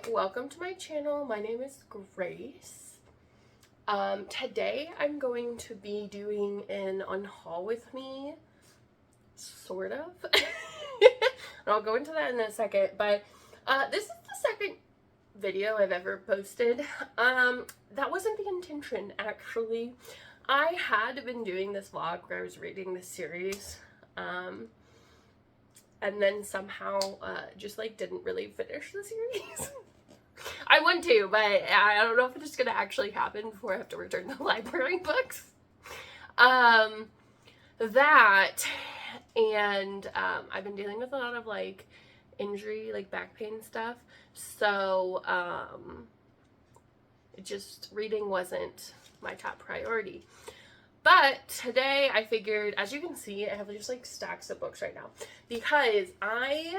welcome to my channel. My name is Grace. Today I'm going to be doing an unhaul with me, sort of. And I'll go into that in a second, but this is the second video I've ever posted. That wasn't the intention, actually. I had been doing this vlog where I was reading this series, and then somehow just like didn't really finish the series. I want to, but I don't know if it's gonna actually happen before I have to return the library books. That and I've been dealing with a lot of like injury, like back pain stuff, so just reading wasn't my top priority. But today I figured, as you can see, I have just like stacks of books right now because a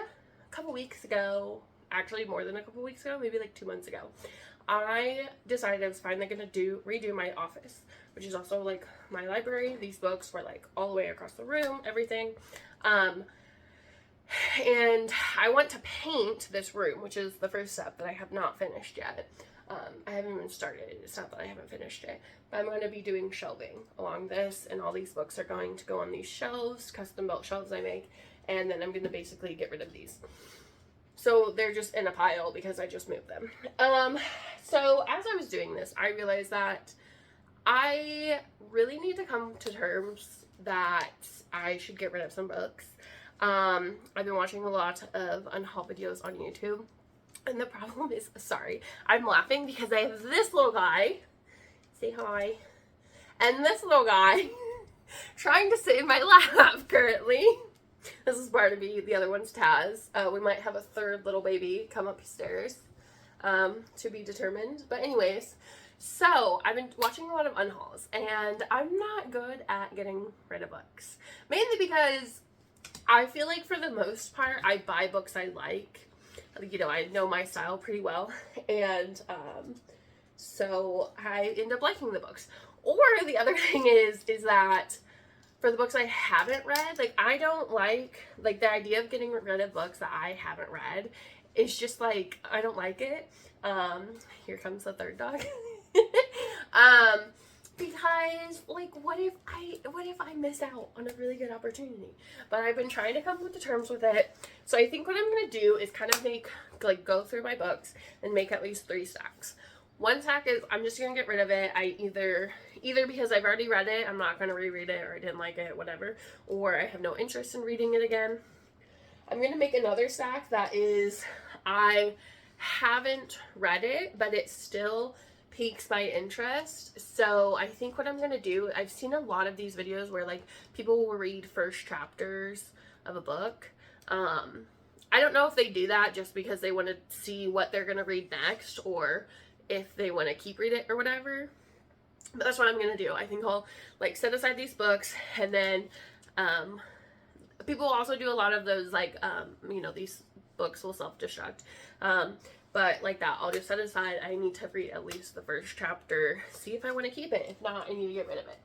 couple weeks ago, actually more than a couple weeks ago, maybe like 2 months ago, I decided I was finally gonna redo my office, which is also like my library. These books were like all the way across the room, everything. And I want to paint this room, which is the first step that I have not finished yet. I haven't even started. It's not that I haven't finished it, but I'm going to be doing shelving along this, and all these books are going to go on these shelves, custom built shelves I make, and then I'm going to basically get rid of these. So they're just in a pile because I just moved them. So as I was doing this, I realized that I really need to come to terms that I should get rid of some books. I've been watching a lot of unhaul videos on YouTube. And the problem is, sorry, I'm laughing because I have this little guy, say hi, and this little guy trying to sit in my lap currently. This is Barnaby, the other one's Taz. We might have a third little baby come upstairs, to be determined. But anyways, so I've been watching a lot of unhauls, and I'm not good at getting rid of books. Mainly because I feel like for the most part, I buy books I like. You know, I know my style pretty well, and so I end up liking the books. Or the other thing is that for the books I haven't read, like I don't like the idea of getting rid of books that I haven't read. It's just like I don't like it. Here comes the third dog. Because like what if I miss out on a really good opportunity? But I've been trying to come to terms with it. So I think what I'm gonna do is kind of go through my books and make at least 3 stacks. One stack is I'm just gonna get rid of it. I either because I've already read it, I'm not gonna reread it, or I didn't like it, whatever, or I have no interest in reading it again. I'm gonna make another stack that is I haven't read it, but it still piques my interest. So I think what I'm gonna do, I've seen a lot of these videos where like people will read first chapters of a book. I don't know if they do that just because they want to see what they're gonna read next, or if they want to keep read it or whatever, but that's what I'm gonna do. I think I'll like set aside these books, and then people also do a lot of those like you know, these books will self-destruct, but like that, I'll just set aside. I need to read at least the first chapter, see if I want to keep it. If not, I need to get rid of it.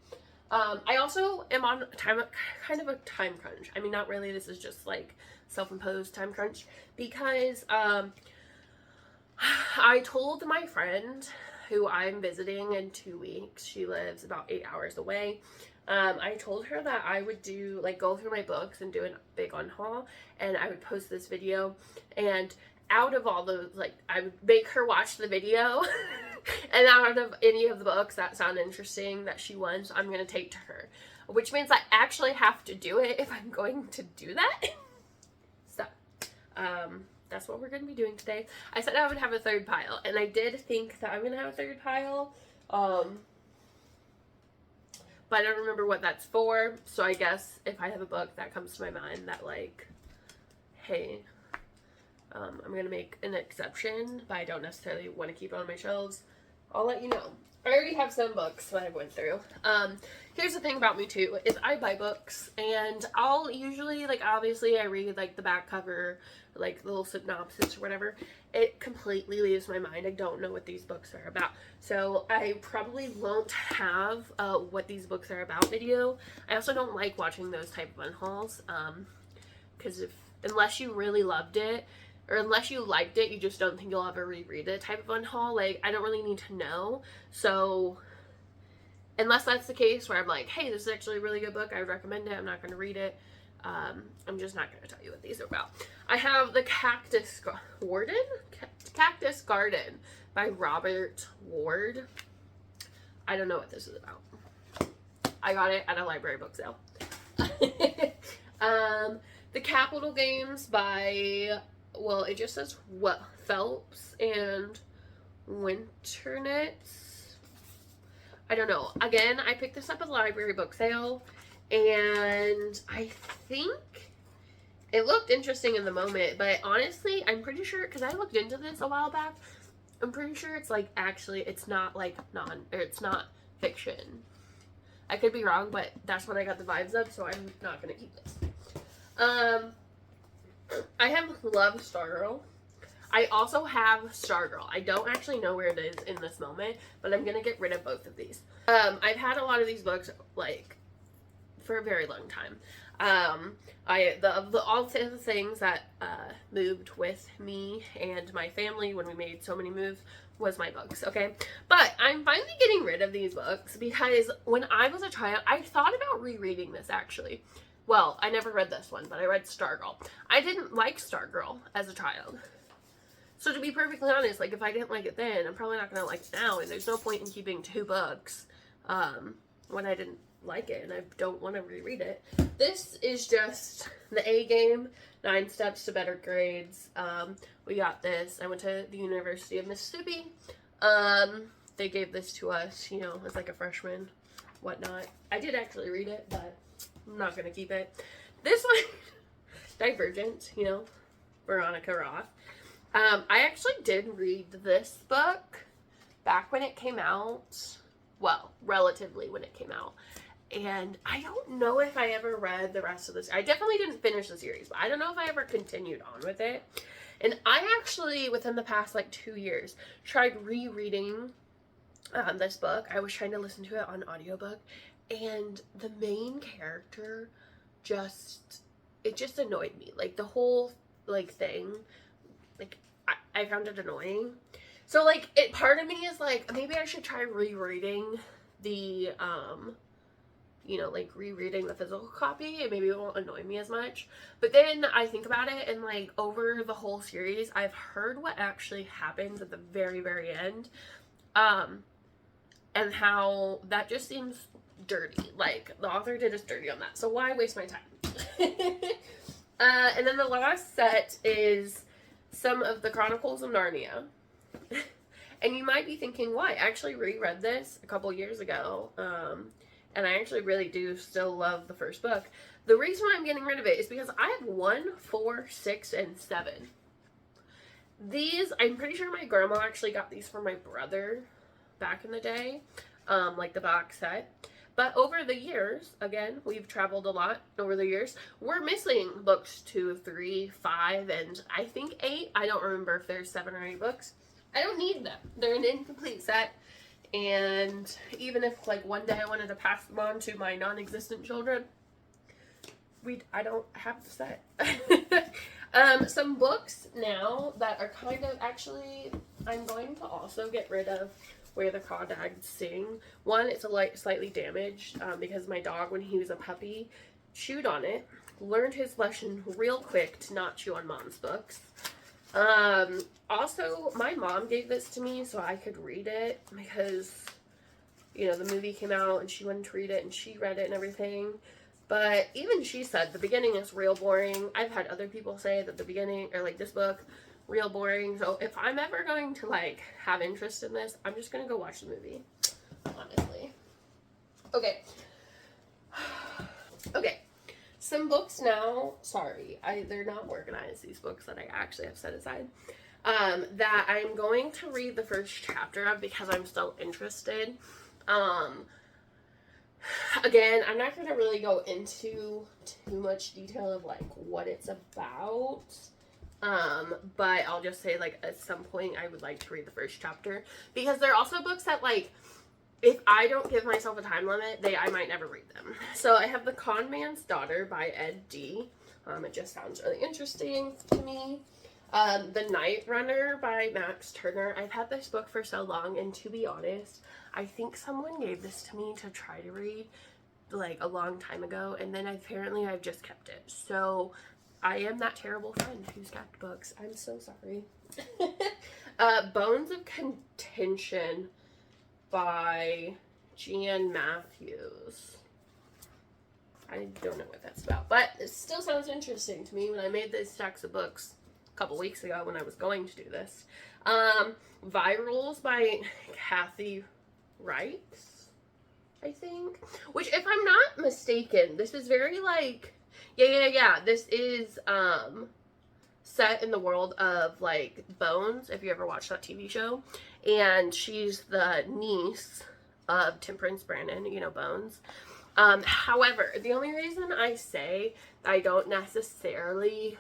I also am on kind of a time crunch. I mean, not really. This is just like self-imposed time crunch because I told my friend who I'm visiting in 2 weeks. She lives about 8 hours away. I told her that I would go through my books and do a big unhaul, and I would post this video, and out of all those, like, I would make her watch the video, and out of any of the books that sound interesting that she wants, I'm going to take to her, which means I actually have to do it if I'm going to do that. So, that's what we're going to be doing today. I said I would have a third pile, and I did think that I'm going to have a third pile, but I don't remember what that's for. So I guess if I have a book that comes to my mind that like, hey, I'm going to make an exception, but I don't necessarily want to keep it on my shelves, I'll let you know. I already have some books that I went through. Here's the thing about me too, is I buy books, and I'll usually, like, obviously I read like the back cover, like the little synopsis or whatever. It completely leaves my mind. I don't know what these books are about. So I probably won't have what these books are about video. I also don't like watching those type of unhauls, because unless you really loved it, or unless you liked it, you just don't think you'll ever reread it type of unhaul. Like, I don't really need to know. So, unless that's the case where I'm like, hey, this is actually a really good book, I would recommend it, I'm not going to read it. I'm just not going to tell you what these are about. I have The Cactus Garden by Robert Ward. I don't know what this is about. I got it at a library book sale. The Capital Games by, well, it just says what, Phelps and Winternitz. I don't know. Again, I picked this up at the library book sale, and I think it looked interesting in the moment, but honestly, I'm pretty sure, because I looked into this a while back, I'm pretty sure it's like, actually, it's not like it's not fiction. I could be wrong, but that's what I got the vibes of, so I'm not going to keep this. I have Love Stargirl. I also have Stargirl. I don't actually know where it is in this moment, but I'm going to get rid of both of these. I've had a lot of these books, like, for a very long time. All the things that moved with me and my family when we made so many moves was my books, okay? But I'm finally getting rid of these books because when I was a child, I thought about rereading this, actually. Well, I never read this one, but I read Stargirl. I didn't like Stargirl as a child. So to be perfectly honest, like, if I didn't like it then, I'm probably not going to like it now, and there's no point in keeping 2 books when I didn't like it and I don't want to reread it. This is just The A Game, 9 Steps to Better Grades. We got this. I went to the University of Mississippi. They gave this to us, you know, as like a freshman, whatnot. I did actually read it, but I'm not going to keep it. This one, Divergent, you know, Veronica Roth. I actually did read this book back when it came out. Well, relatively when it came out. And I don't know if I ever read the rest of this. I definitely didn't finish the series, but I don't know if I ever continued on with it. And I actually, within the past, like, 2 years, tried rereading this book. I was trying to listen to it on audiobook. And the main character it just annoyed me. Like, the whole, like, thing, like, I found it annoying. So, like, part of me is like, maybe I should try rereading the, you know, like, rereading the physical copy, and maybe it won't annoy me as much. But then I think about it, and, like, over the whole series, I've heard what actually happens at the very, very end, and how that just seems dirty. Like, the author did us dirty on that, so why waste my time? And then the last set is some of the Chronicles of Narnia. And you might be thinking, why? I actually reread this a couple years ago, and I actually really do still love the first book. The reason why I'm getting rid of it is because I have 1, 4, 6, and 7. These, I'm pretty sure my grandma actually got these for my brother back in the day, like the box set. But over the years, again, we've traveled a lot over the years. We're missing books 2, 3, 5, and I think 8. I don't remember if there's 7 or 8 books. I don't need them. They're an incomplete set. And even if, like, one day I wanted to pass them on to my non-existent children, I don't have the set. Some books now that are kind of, actually, I'm going to also get rid of Where the Crawdads Sing. One, it's slightly damaged because my dog, when he was a puppy, chewed on it. Learned his lesson real quick to not chew on mom's books. Also, my mom gave this to me so I could read it because, you know, the movie came out and she wanted to read it and she read it and everything. But even she said the beginning is real boring. I've had other people say that the beginning, or like this book, real boring. So if I'm ever going to, like, have interest in this, I'm just going to go watch the movie, honestly. Okay. Okay. Some books now, sorry, they're not organized, these books that I actually have set aside, that I'm going to read the first chapter of because I'm still interested. Again, I'm not going to really go into too much detail of, like, what it's about, but I'll just say, like, at some point I would like to read the first chapter, because there are also books that, like, if I don't give myself a time limit, I might never read them. So I have The Con Man's Daughter by Ed D. It just sounds really interesting to me. The Night Runner by Max Turner. I've had this book for so long, and to be honest, I think someone gave this to me to try to read like a long time ago, and then apparently I've just kept it. So I am that terrible friend who's kept books. I'm so sorry. Bones of Contention by Jan Matthews. I don't know what that's about, but it still sounds interesting to me when I made these stacks of books a couple weeks ago when I was going to do this. Virals by Kathy Wright, I think. Which, if I'm not mistaken, this is very like, yeah. This is set in the world of like Bones, if you ever watched that TV show. And she's the niece of Temperance Brandon, you know, Bones. However, the only reason I say I don't necessarily,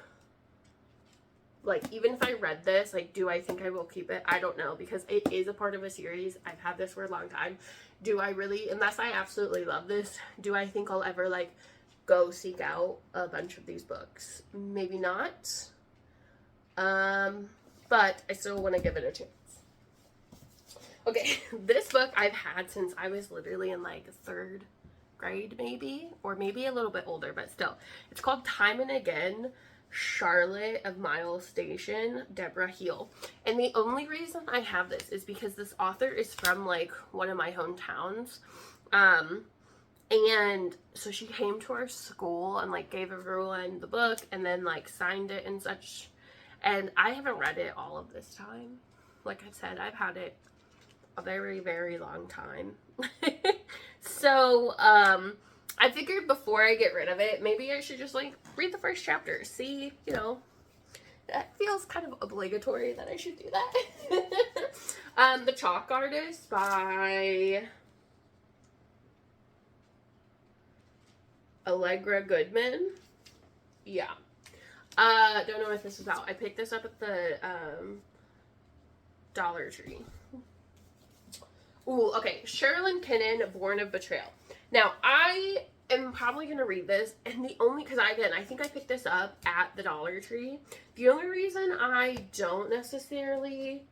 like, even if I read this, like, do I think I will keep it? I don't know, because it is a part of a series. I've had this for a long time. Do I really, unless I absolutely love this, do I think I'll ever, like, go seek out a bunch of these books? Maybe not. But I still want to give it a chance. Okay, this book I've had since I was literally in, like, 3rd grade, maybe, or maybe a little bit older, but still. It's called Time and Again, Charlotte of Miles Station, Deborah Heel. And the only reason I have this is because this author is from, like, one of my hometowns. And so she came to our school and, like, gave everyone the book and then, like, signed it and such. And I haven't read it all of this time. Like I said, I've had it a very, very long time. So, I figured before I get rid of it, maybe I should just, like, read the first chapter. See, you know, that feels kind of obligatory that I should do that. The Chalk Artist by Allegra Goodman. Yeah. Don't know what this is about. I picked this up at the, Dollar Tree. Ooh, okay. Sherilyn Kennan, Born of Betrayal. Now, I am probably going to read this, and the only, because I think I picked this up at the Dollar Tree. The only reason I don't necessarily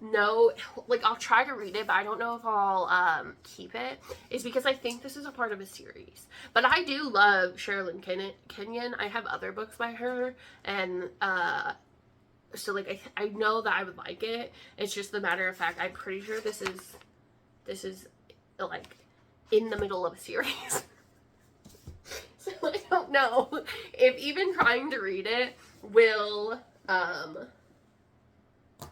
know, like, I'll try to read it, but I don't know if I'll keep it, is because I think this is a part of a series. But I do love Sherilyn Kennan. I have other books by her, and so, like, I know that I would like it. It's just the matter of fact, I'm pretty sure this is like, in the middle of a series. So, I don't know if even trying to read it will,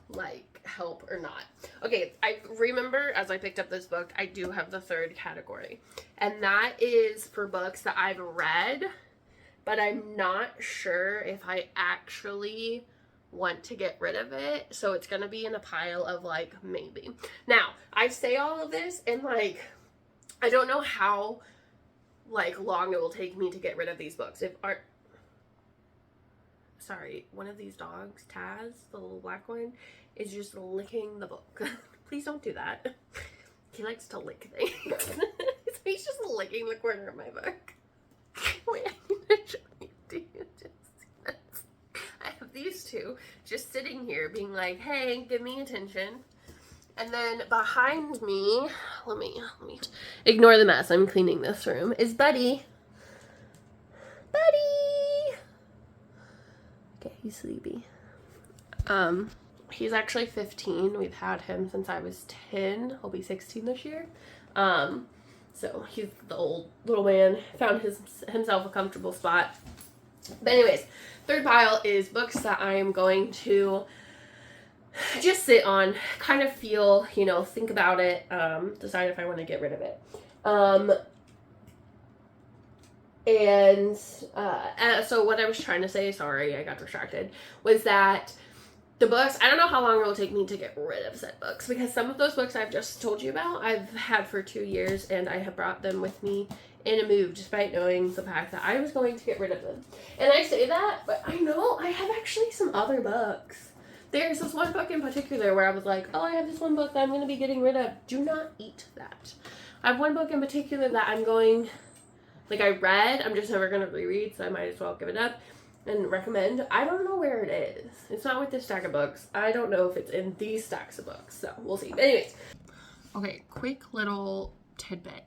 like, help or not. Okay, I remember as I picked up this book, I do have the 3rd category. And that is for books that I've read, but I'm not sure if I actually want to get rid of it, so it's gonna be in a pile of, like, maybe. Now, I say all of this, and, like, I don't know how, like, long it will take me to get rid of these books. Sorry, one of these dogs, Taz, the little black one, is just licking the book. Please don't do that. He likes to lick things. So he's just licking the corner of my book. Wait, I need to show you. Do you just see this? I have these two just sitting here being like, hey, give me attention. And then behind me, let me ignore the mess. I'm cleaning this room. Is Buddy. Buddy. Okay, he's sleepy. He's actually 15. We've had him since I was 10. He'll be 16 this year. So he's the old little man. Found himself a comfortable spot. But anyways, 3rd pile is books that I am going to just sit on, kind of feel, you know, think about it, decide if I want to get rid of it. So what I was trying to say, sorry, I got distracted, was that the books, I don't know how long it will take me to get rid of said books, because some of those books I've just told you about, I've had for 2 years, and I have brought them with me in a move, despite knowing the fact that I was going to get rid of them. And I say that, but I know I have actually some other books. There's this one book in particular where I was like, oh, I have this one book that I'm going to be getting rid of. Do not eat that. I have one book in particular that I'm going, like, I read, I'm just never going to reread, so I might as well give it up. and recommend. I don't know where it is. It's not with this stack of books. I don't know if it's in these stacks of books, so we'll see. But anyways, okay, quick little tidbit.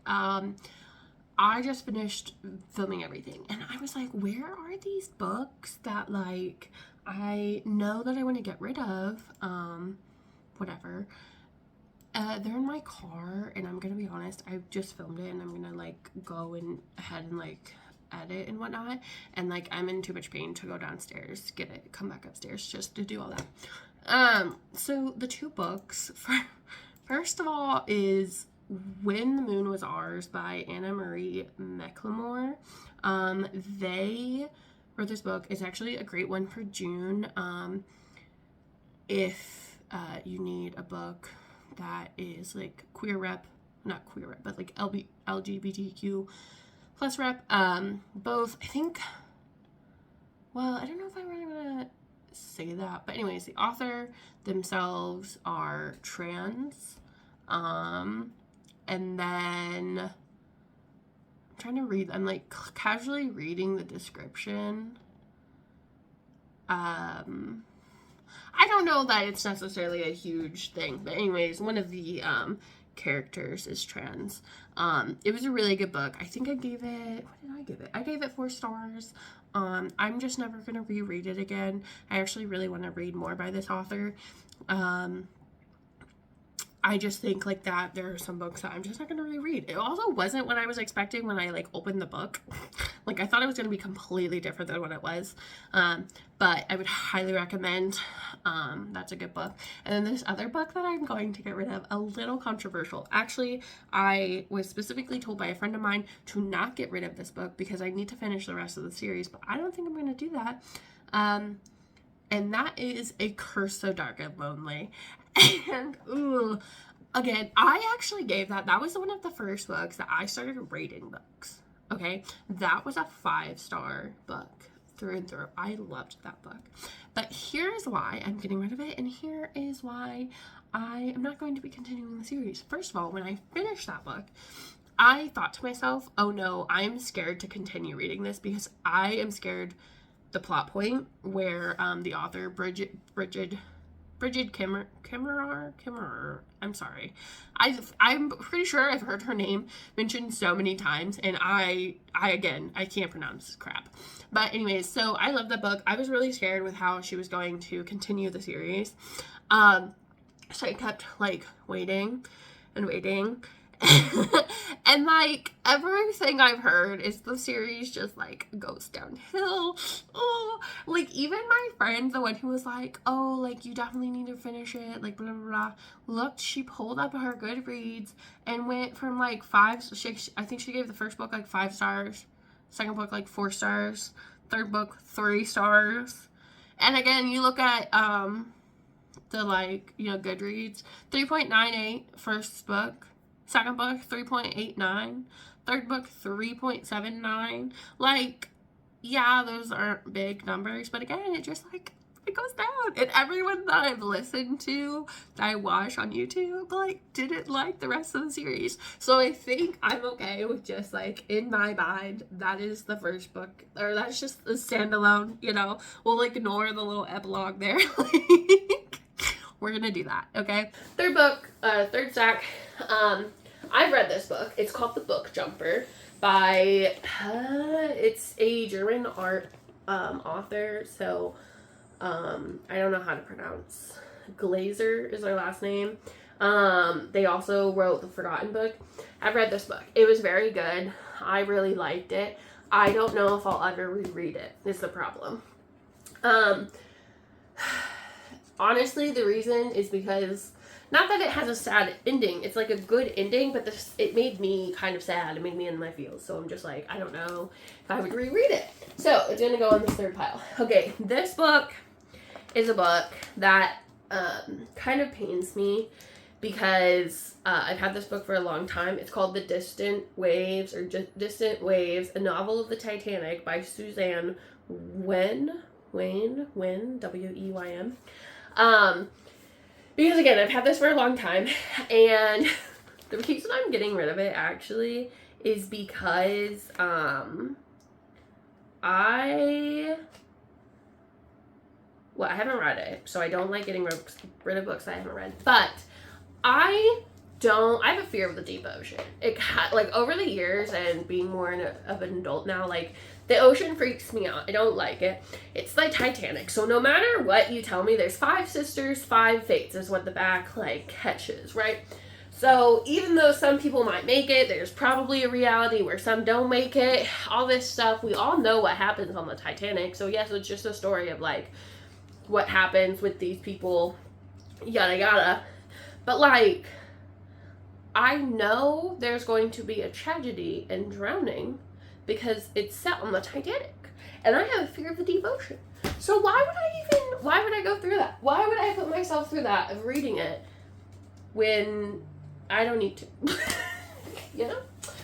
I just finished filming everything, and I was like, where are these books that, like, I know that I want to get rid of? Whatever. They're in my car, and I'm gonna be honest, I just filmed it, and I'm gonna, like, go ahead and, like, edit and whatnot, and, like, I'm in too much pain to go downstairs, get it, come back upstairs just to do all that. So the two books, first of all, is When the Moon Was Ours by Anna Marie McLemore. They wrote this book. It's actually a great one for June. If you need a book that is like queer rep, not queer rep, but like LGBTQ plus rep. Both, I think, well, I don't know if I'm really gonna say that, but anyways, the author themselves are trans. And then I'm trying to read, I'm like casually reading the description. I don't know that it's necessarily a huge thing, but anyways, one of the characters is trans. It was a really good book. I think I gave it, what did I give it? I gave it 4 stars. I'm just never gonna reread it again. I actually really want to read more by this author. I just think like that there are some books that I'm just not going to reread. It also wasn't what I was expecting when I like opened the book. Like I thought it was going to be completely different than what it was. But I would highly recommend. That's a good book. And then this other book that I'm going to get rid of, a little controversial. Actually, I was specifically told by a friend of mine to not get rid of this book because I need to finish the rest of the series, but I don't think I'm going to do that. And that is A Curse So Dark and Lonely. And, ooh, again, I actually gave that. That was one of the first books that I started rating books. Okay? That was a 5-star book through and through. I loved that book. But here's why I'm getting rid of it, and here is why I am not going to be continuing the series. First of all, when I finished that book, I thought to myself, oh no, I'm scared to continue reading this because I am scared the plot point where the author, Bridget Kimmerer, I'm sorry. I'm pretty sure I've heard her name mentioned so many times, and I can't pronounce crap. But anyways, so I love the book. I was really scared with how she was going to continue the series. So I kept like waiting and waiting. And like everything I've heard is the series just like goes downhill. Oh, like even my friend, the one who was like, oh, like you definitely need to finish it, like blah blah blah, looked, she pulled up her Goodreads and went from like 5, I think she gave the first book like 5 stars, second book like 4 stars, third book 3 stars. And again, you look at the like, you know, Goodreads, 3.98 first book, second book 3.89, third book 3.79. Like, yeah, those aren't big numbers, but again, it just like it goes down. And everyone that I've listened to, that I watch on YouTube, like didn't like the rest of the series. So I think I'm okay with just like in my mind that is the first book, or that's just a standalone, you know. We'll ignore the little epilogue there. Like, we're gonna do that, okay? Third book, third stack. I've read this book. It's called The Book Jumper by, it's a German art author, so I don't know how to pronounce. Glazer is their last name. They also wrote The Forgotten Book. I've read this book. It was very good. I really liked it. I don't know if I'll ever reread it, is the problem. Honestly, the reason is because, not that it has a sad ending, it's like a good ending, but it made me kind of sad. It made me in my feels. So I'm just like, I don't know if I would reread it. So it's going to go on this third pile. Okay, this book is a book that kind of pains me because I've had this book for a long time. It's called The Distant Waves, or Distant Waves, a novel of the Titanic by Suzanne Weyn, W-E-Y-M. Because again, I've had this for a long time, and the reason I'm getting rid of it actually is because I well, I haven't read it, so I don't like getting rid of books I haven't read, but I have a fear of the deep ocean. Like, over the years and being more of an adult now, like, the ocean freaks me out. I don't like it. It's like Titanic. So no matter what you tell me, there's 5 sisters, 5 fates is what the back, like, catches, right? So even though some people might make it, there's probably a reality where some don't make it. All this stuff, we all know what happens on the Titanic. So yes, it's just a story of, like, what happens with these people, yada yada. But, like, I know there's going to be a tragedy and drowning because it's set on the Titanic. And I have a fear of the deep ocean. So why would I go through that? Why would I put myself through that of reading it when I don't need to? You know?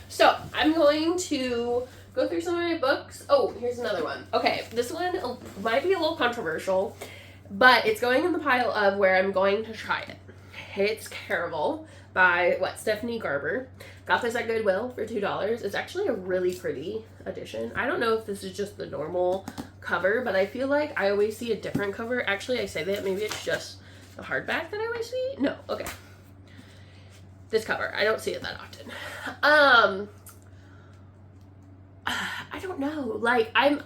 So I'm going to go through some of my books. Oh, here's another one. Okay, this one might be a little controversial, but it's going in the pile of where I'm going to try it. It's Caraval by Stephanie Garber. Got this at Goodwill for $2. It's actually a really pretty edition. I don't know if this is just the normal cover, but I feel like I always see a different cover. Actually, I say that maybe it's just the hardback that I always see. No, okay. This cover, I don't see it that often. I don't know. Like, I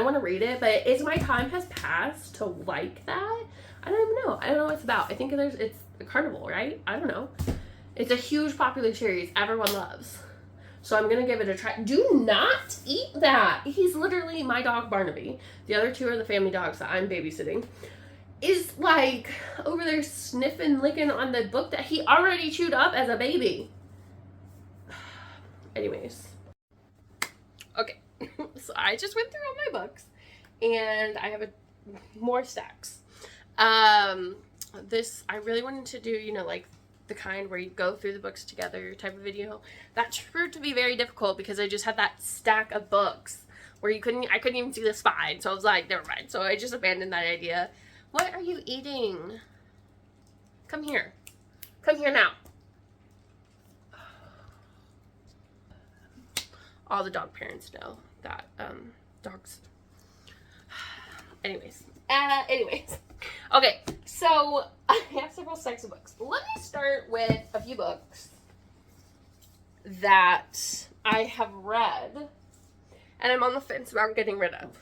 want to read it, but my time has passed to like that. I don't even know. I don't know what it's about. I think it's a carnival, right? I don't know. It's a huge popular series everyone loves. So I'm going to give it a try. Do not eat that. He's literally my dog, Barnaby. The other 2 are the family dogs that I'm babysitting. Is, like, over there sniffing, licking on the book that he already chewed up as a baby. Anyways. Okay. So I just went through all my books. And I have more stacks. This, I really wanted to do, you know, like, the kind where you go through the books together type of video. That proved to be very difficult because I just had that stack of books where I couldn't even see the spine. So I was like, never mind. So I just abandoned that idea. What are you eating? Come here. Come here now. All the dog parents know that dogs. Anyways. Okay, so I have several stacks of books. Let me start with a few books that I have read and I'm on the fence about getting rid of.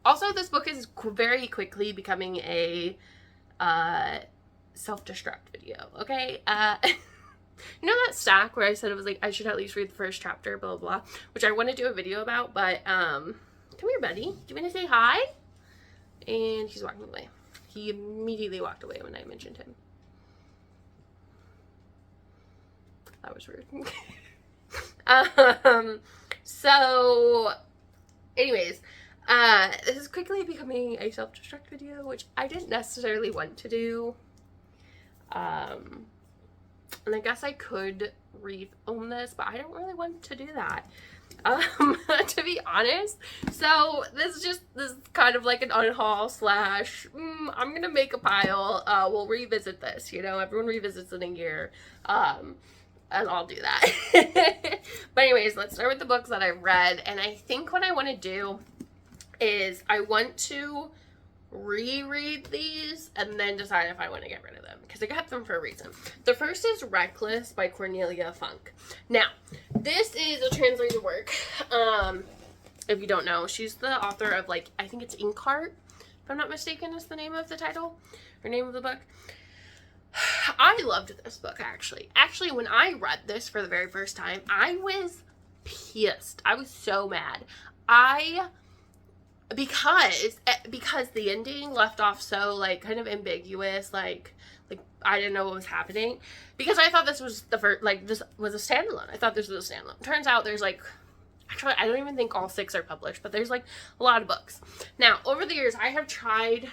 Also, this book is very quickly becoming a Self Destruct video, okay? You know that stack where I said it was like, I should at least read the first chapter, blah, blah, blah, which I want to do a video about, but, come here, buddy. Do you want to say hi? And he's walking away. He immediately walked away when I mentioned him. That was rude. So, anyways, this is quickly becoming a self-destruct video, which I didn't necessarily want to do. And I guess I could re-film this, but I don't really want to do that. To be honest. So this is kind of like an unhaul slash, I'm gonna make a pile, we'll revisit this, you know, everyone revisits in a year, and I'll do that. But anyways, let's start with the books that I've read, and I think what I want to do is I want to reread these and then decide if I want to get rid of them because I got them for a reason. The first is Reckless by Cornelia Funk. Now, this is a translated work. If you don't know, she's the author of, like, I think it's Inkheart, if I'm not mistaken, is the name of the title or name of the book. I loved this book, actually. Actually, when I read this for the very first time, I was pissed. I was so mad. Because the ending left off so, like, kind of ambiguous, like I didn't know what was happening, because I thought this was the first, like, this was a standalone. I thought this was a standalone. Turns out there's, like, actually, I don't even think all 6 are published, but there's, like, a lot of books. Now, over the years, I have tried,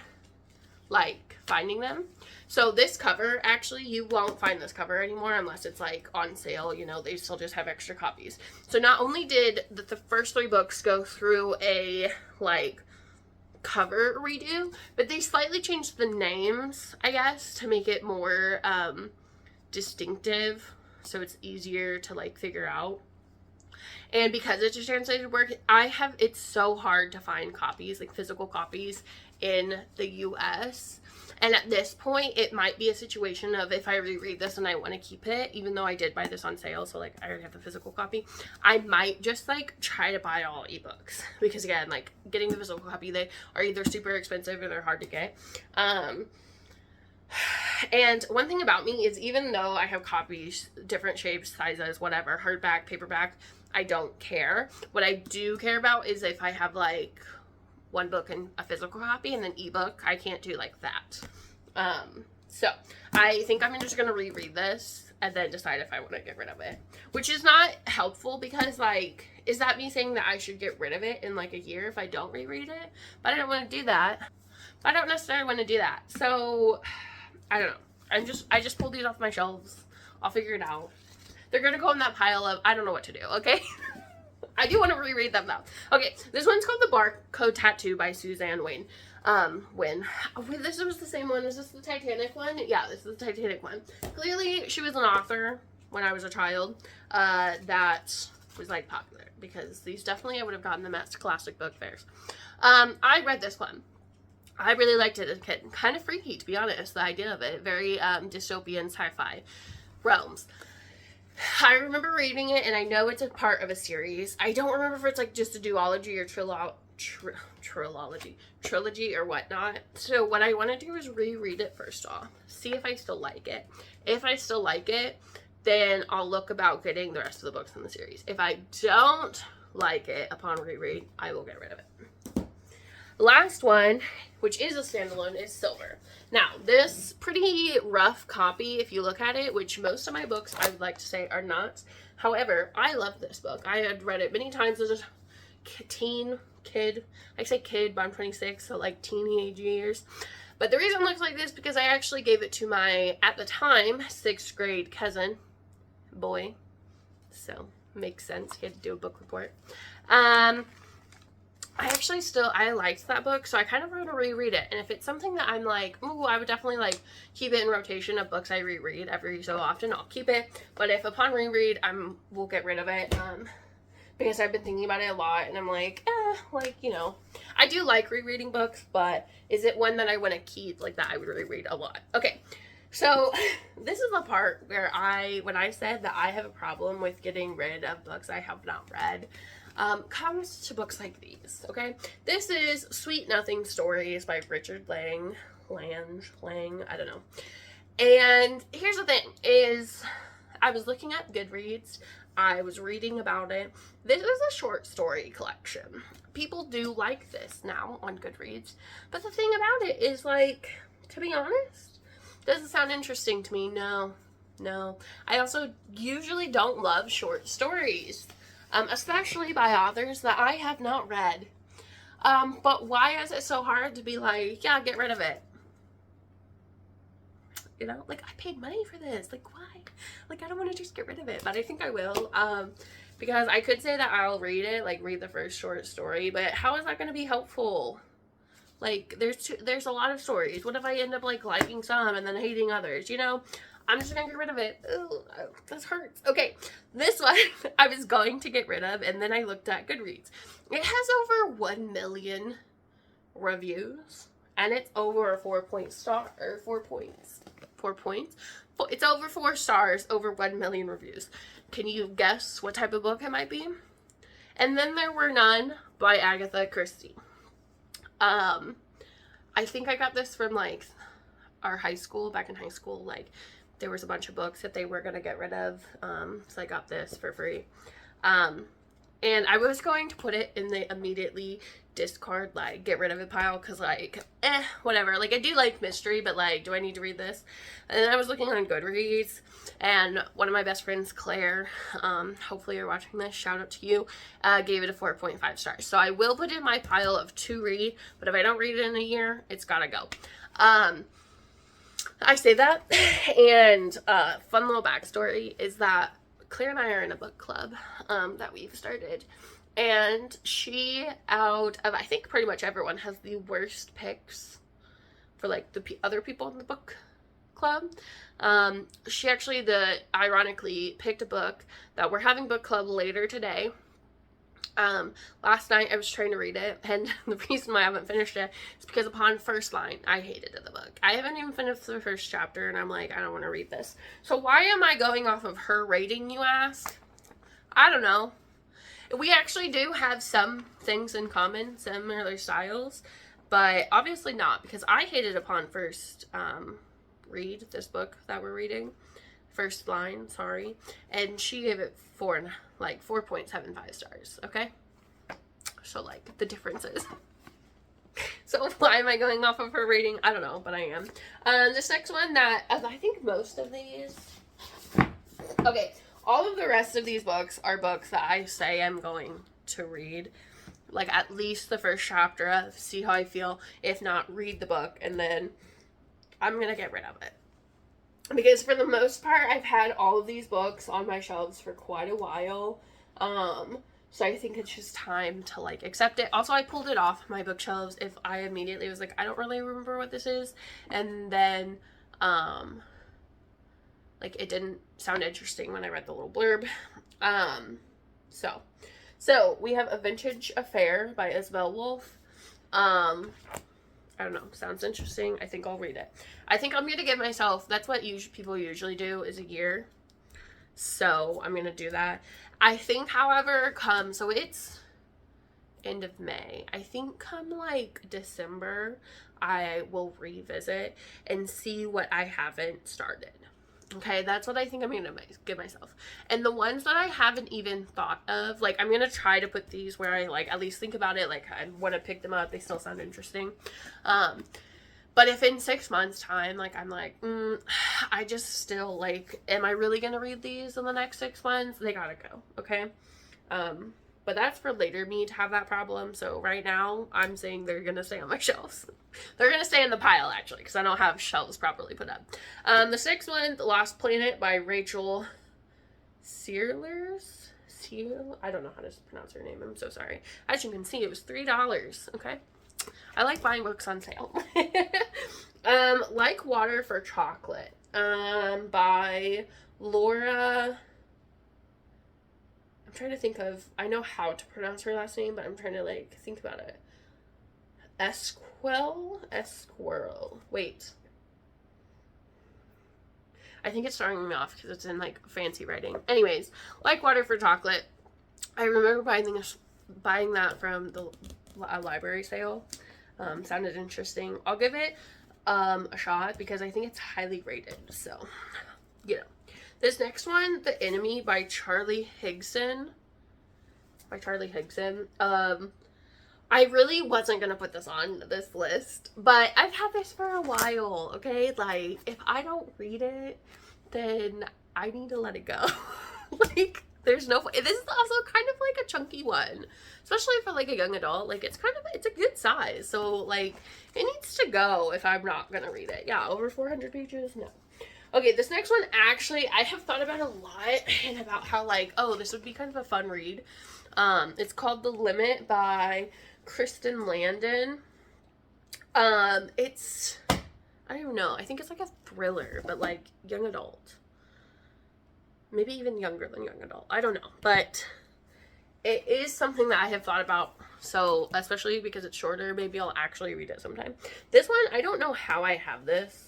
like, finding them. So this cover, actually, you won't find this cover anymore unless it's, like, on sale. You know, they still just have extra copies. So not only did the first 3 books go through a, like, cover redo, but they slightly changed the names, I guess, to make it more distinctive, so it's easier to, like, figure out. And because it's a translated work, it's so hard to find copies, like physical copies in the US. And at this point, it might be a situation of if I reread this and I want to keep it, even though I did buy this on sale, so like I already have the physical copy, I might just like try to buy all ebooks. Because again, like getting the physical copy, they are either super expensive or they're hard to get. And one thing about me is even though I have copies, different shapes, sizes, whatever, hardback, paperback, I don't care. What I do care about is if I have like one book and a physical copy and then ebook, I can't do like that. So I think I'm just gonna reread this and then decide if I want to get rid of it, which is not helpful because like, is that me saying that I should get rid of it in like a year if I don't reread it? But I don't want to do that. I don't necessarily want to do that. So I don't know. I just pulled these off my shelves. I'll figure it out. They're gonna go in that pile of I don't know what to do. Okay. I do want to reread them though. Okay, this one's called The Barcode Tattoo by Suzanne Wynne. This was the same one. Is this the Titanic one? Yeah, this is the Titanic one. Clearly, she was an author when I was a child that was like popular because these definitely I would have gotten them at classic book fairs. I read this one. I really liked it as a kid. Kind of freaky, to be honest, the idea of it. Very dystopian sci-fi realms. I remember reading it, and I know it's a part of a series. I don't remember if it's like just a duology or trilogy or whatnot. So what I want to do is reread it first off, see if I still like it. If I still like it, then I'll look about getting the rest of the books in the series. If I don't like it upon reread, I will get rid of it. The last one, which is a standalone, is Silver. Now, this pretty rough copy, if you look at it, which most of my books, I would like to say, are not. However, I love this book. I had read it many times as a kid. I say kid, but I'm 26, so like teenage years. But the reason it looks like this because I actually gave it to my, at the time, 6th grade cousin, boy. So, makes sense. He had to do a book report. I liked that book, so I kind of want to reread it. And if it's something that I'm like, ooh, I would definitely like keep it in rotation of books I reread every so often, I'll keep it. But if upon reread, we'll get rid of it. Because I've been thinking about it a lot, and I'm like, you know, I do like rereading books, but is it one that I want to keep like that I would reread a lot? Okay, so this is the part where when I said that I have a problem with getting rid of books I have not read, comes to books like these, okay? This is Sweet Nothing Stories by Richard Lang, I don't know. And here's the thing, is I was looking at Goodreads, I was reading about it. This is a short story collection. People do like this now on Goodreads, but the thing about it is, like, to be honest, doesn't sound interesting to me. No. I also usually don't love short stories. Especially by authors that I have not read. But why is it so hard to be like, yeah, get rid of it? You know, like, I paid money for this. Like, why? Like, I don't want to just get rid of it, but I think I will. Because I could say that I'll read it, like, read the first short story, but how is that going to be helpful? Like, there's a lot of stories. What if I end up, like, liking some and then hating others, you know? I'm just gonna get rid of it. Ooh, this hurts. Okay, this one I was going to get rid of, and then I looked at Goodreads. It has over 1 million reviews, and it's over a 4 points. It's over 4 stars, over 1 million reviews. Can you guess what type of book it might be? And then there were none by Agatha Christie. I think I got this from like our high school, back in high school, like there was a bunch of books that they were going to get rid of, so I got this for free, and I was going to put it in the immediately discard, like, get rid of it pile, because, like, whatever, like, I do like mystery, but, like, do I need to read this? And then I was looking on Goodreads, and one of my best friends, Claire, hopefully you're watching this, shout out to you, gave it a 4.5 stars, so I will put it in my pile of to read, but if I don't read it in a year, it's gotta go. I say that, and fun little backstory is that Claire and I are in a book club that we've started, and she, out of I think pretty much everyone, has the worst picks for like the other people in the book club. She actually, ironically, picked a book that we're having book club later today. Last night I was trying to read it, and the reason why I haven't finished it is because upon first line, I hated the book. I haven't even finished the first chapter, and I'm like, I don't want to read this. So why am I going off of her rating, you ask? I don't know. We actually do have some things in common, similar styles, but obviously not, because I hated upon first read, this book that we're reading. First line, sorry. And she gave it 4.75 stars, okay? So, like, the differences. So, why am I going off of her rating? I don't know, but I am. This next one that, I think most of these... Okay, all of the rest of these books are books that I say I'm going to read. Like, at least the first chapter of, see how I feel. If not, read the book, and then I'm going to get rid of it. Because for the most part, I've had all of these books on my shelves for quite a while. So I think it's just time to, like, accept it. Also, I pulled it off my bookshelves if I immediately was like, I don't really remember what this is. And then, like, it didn't sound interesting when I read the little blurb. So we have A Vintage Affair by Isabel Wolf. I don't know. Sounds interesting. I think I'll read it. I think I'm going to give myself, that's what people usually do, is a year. So I'm going to do that. I think, however, so it's end of May. I think come like December, I will revisit and see what I haven't started. Okay, that's what I think I'm going to give myself. And the ones that I haven't even thought of, like, I'm going to try to put these where I, like, at least think about it. Like, I want to pick them up. They still sound interesting. But if in 6 months' time, like, I'm like, I just still, like, am I really going to read these in the next 6 months? They gotta go, okay? But that's for later me to have that problem. So right now, I'm saying they're going to stay on my shelves. They're going to stay in the pile, actually, because I don't have shelves properly put up. The sixth one, The Lost Planet by Rachel Searles. I don't know how to pronounce her name. I'm so sorry. As you can see, it was $3, okay? I like buying books on sale. Like Water for Chocolate by Laura... I'm trying to think of, I know how to pronounce her last name, but I'm trying to, like, think about it. Esquirrel? Wait. I think it's throwing me off because it's in, like, fancy writing. Anyways, Like Water for Chocolate. I remember buying that from the library sale. Sounded interesting. I'll give it a shot because I think it's highly rated. So, you know. This next one, The Enemy by Charlie Higson. I really wasn't going to put this on this list, but I've had this for a while, okay? Like, if I don't read it, then I need to let it go. Like, there's no... This is also kind of like a chunky one, especially for, like, a young adult. Like, it's a good size, so, like, it needs to go if I'm not going to read it. Yeah, over 400 pages? No. Okay, this next one, actually, I have thought about a lot, and about how, like, oh, this would be kind of a fun read. It's called The Limit by Kristen Landon. It's, I don't know, I think it's like a thriller, but, like, young adult. Maybe even younger than young adult. I don't know, but it is something that I have thought about, so, especially because it's shorter, maybe I'll actually read it sometime. This one, I don't know how I have this.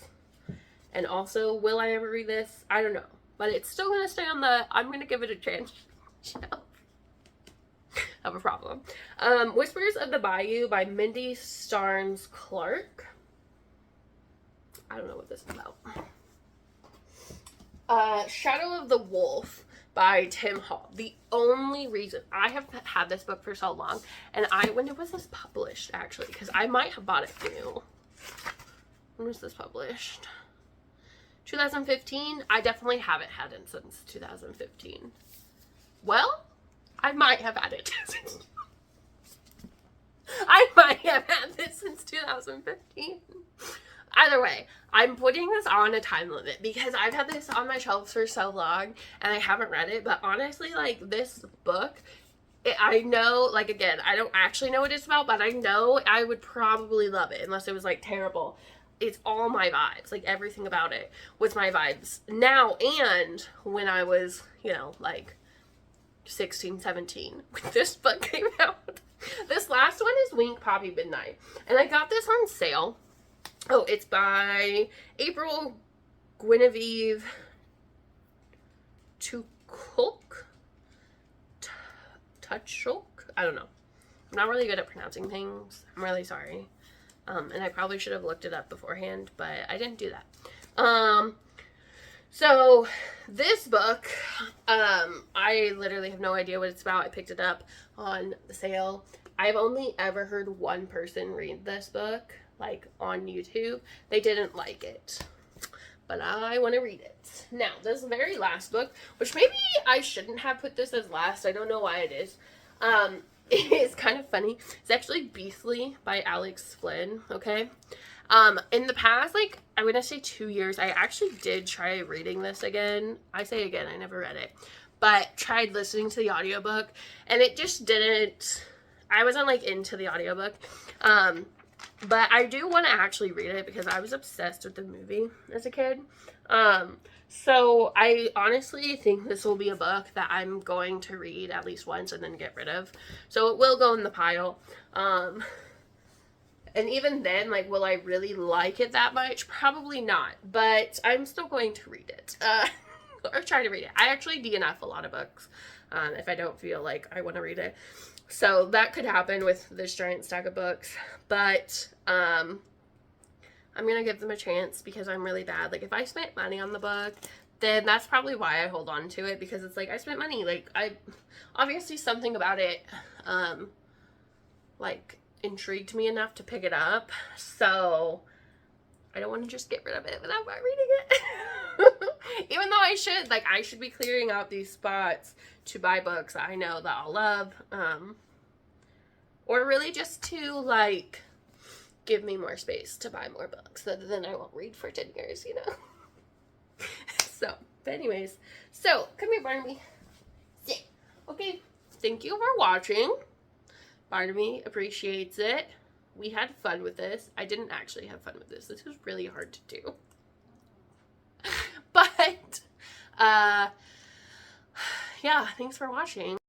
And also, will I ever read this? I don't know. But it's still going to stay on the, I'm going to give it a chance shelf. Have a problem. Whispers of the Bayou by Mindy Starnes Clark. I don't know what this is about. Shadow of the Wolf by Tim Hall. The only reason I have had this book for so long, and when was this published, actually? Because I might have bought it new. When was this published? 2015? I definitely haven't had it since 2015. Well, I might have had it since... I might have had this since 2015. Either way, I'm putting this on a time limit because I've had this on my shelves for so long and I haven't read it. But honestly, like, this book, I know, like, again, I don't actually know what it's about, but I know I would probably love it unless it was, like, terrible. it's all my vibes. Like, everything about it was my vibes now and when I was, you know, like 16, 17 when this book came out. This last one is Wink Poppy Midnight. And I got this on sale. Oh, it's by April Guinevere Tuchuk? Tuchuk? I don't know. I'm not really good at pronouncing things. I'm really sorry. And I probably should have looked it up beforehand, but I didn't do that. So this book, I literally have no idea what it's about. I picked it up on the sale. I've only ever heard one person read this book, like on YouTube. They didn't like it, but I want to read it. Now, this very last book, which maybe I shouldn't have put this as last. I don't know why it is. It's kind of funny. It's actually Beastly by Alex Flynn, okay? In the past, like, I want to say 2 years, I actually did try reading this again. I say again, I never read it. But tried listening to the audiobook, and it just didn't, I wasn't, like, into the audiobook. But I do want to actually read it because I was obsessed with the movie as a kid. So I honestly think this will be a book that I'm going to read at least once and then get rid of. So it will go in the pile. And even then, like, will I really like it that much? Probably not. But I'm still going to read it. Or try to read it. I actually DNF a lot of books if I don't feel like I want to read it. So that could happen with this giant stack of books. But I'm going to give them a chance because I'm really bad. Like, if I spent money on the book, then that's probably why I hold on to it, because it's like, I spent money. Like, obviously something about it, like, intrigued me enough to pick it up. So I don't want to just get rid of it without reading it. Even though I should be clearing out these spots to buy books that I know that I'll love. Or really just to, like, give me more space to buy more books so that then I won't read for 10 years, you know? So, but anyways. So, come here, Barnaby. Sit. Okay, thank you for watching. Barnaby appreciates it. We had fun with this. I didn't actually have fun with this. This was really hard to do. But, yeah, thanks for watching.